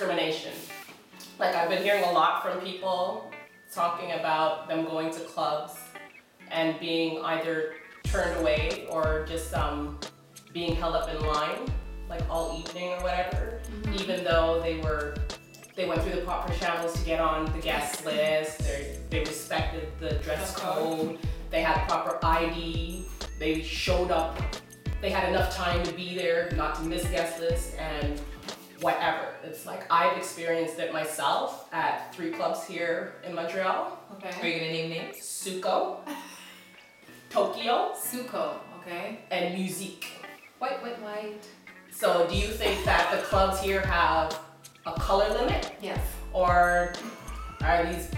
discrimination. Like, I've been hearing a lot from people talking about them going to clubs and being either turned away or just being held up in line, like all evening or whatever, even though they went through the proper channels to get on the guest list. They respected the dress code. They had proper ID. They showed up. They had enough time to be there, not to miss guest list and whatever. It's like I've experienced it myself at 3 clubs here in Montreal. Okay. Are you gonna name names? Suko, Tokyo, Suko, okay. and Musique. White. So do you think that the clubs here have a color limit? Yes. Or are these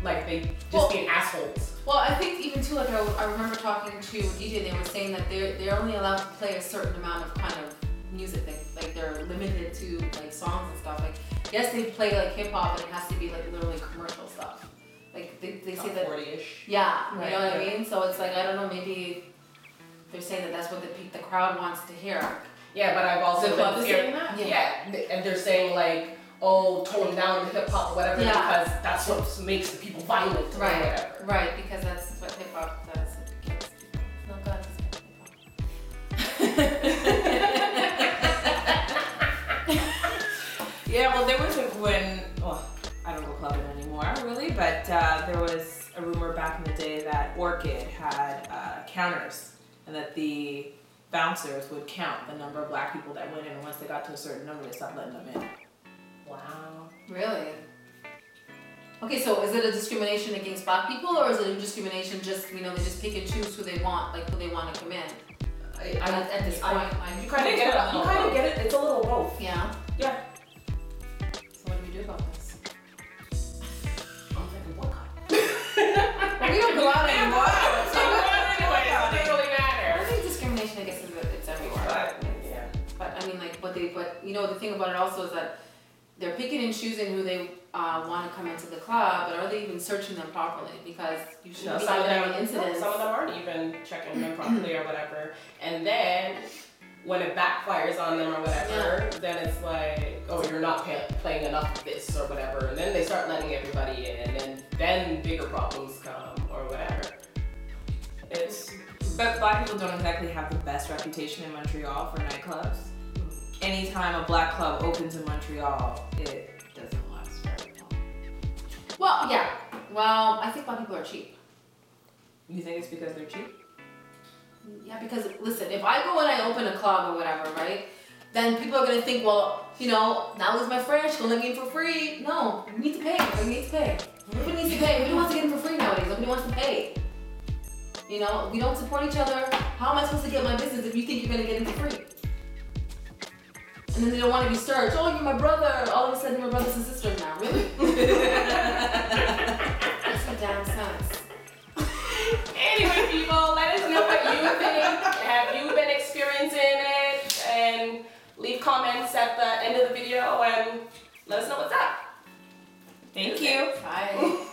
like they just being assholes? Well, I think even too, like I remember talking to a DJ, they were saying that they're only allowed to play a certain amount of kind of music. Like they're limited to like songs and stuff. Like yes, they play like hip hop, but it has to be like literally commercial stuff. Like they say that 40-ish. Yeah, you know what I mean? So it's like I don't know, maybe they're saying that that's what the crowd wants to hear. Yeah, but I've also The club is saying that? Yeah, and they're saying like, oh, tone down the hip hop or whatever because that's what makes the people violent or whatever. Right, because that's what hip hop does. It kills people. No God is hip hop. Yeah, well, there was I don't go clubbing anymore, really, but there was a rumor back in the day that Orchid had counters and that the bouncers would count the number of black people that went in, and once they got to a certain number, they stopped letting them in. Wow. Really? Okay, so is it a discrimination against black people, or is it a discrimination just, they just pick and choose who they want, like who they want to come in? At this point, you kind of get it. You kind of get it. It's a little both. Yeah. Yeah. So what do we do about this? I'm thinking, what? Well, we don't go out anymore. So it doesn't really matter. I think discrimination, I guess, it's everywhere. But I mean, like, but the thing about it also is that they're picking and choosing who they want to come into the club, but are they even searching them properly? Because you shouldn't be having any incidents. Some of them aren't even checking them properly or whatever. And then when it backfires on them or whatever, then it's like, oh, you're not playing enough of this or whatever. And then they start letting everybody in, and then bigger problems come or whatever. But black people don't exactly have the best reputation in Montreal for nightclubs. Anytime a black club opens in Montreal, it doesn't last very long. Well, yeah. Well, I think black people are cheap. You think it's because they're cheap? Yeah, because listen, if I go and I open a club or whatever, right? Then people are gonna think, well, now is my friend, she's gonna let me in for free. No, we need to pay. We need to pay. Everybody needs to pay. Nobody wants to get in for free nowadays. Nobody wants to pay. We don't support each other. How am I supposed to get my business if you think you're gonna get in for free? And then they don't want to be searched. Oh, you're my brother. All of a sudden, we're brothers and sisters now. Really? That's some damn sense. Anyway, people, let us know what you think. Have you been experiencing it? And leave comments at the end of the video and let us know what's up. Thank you. Bye.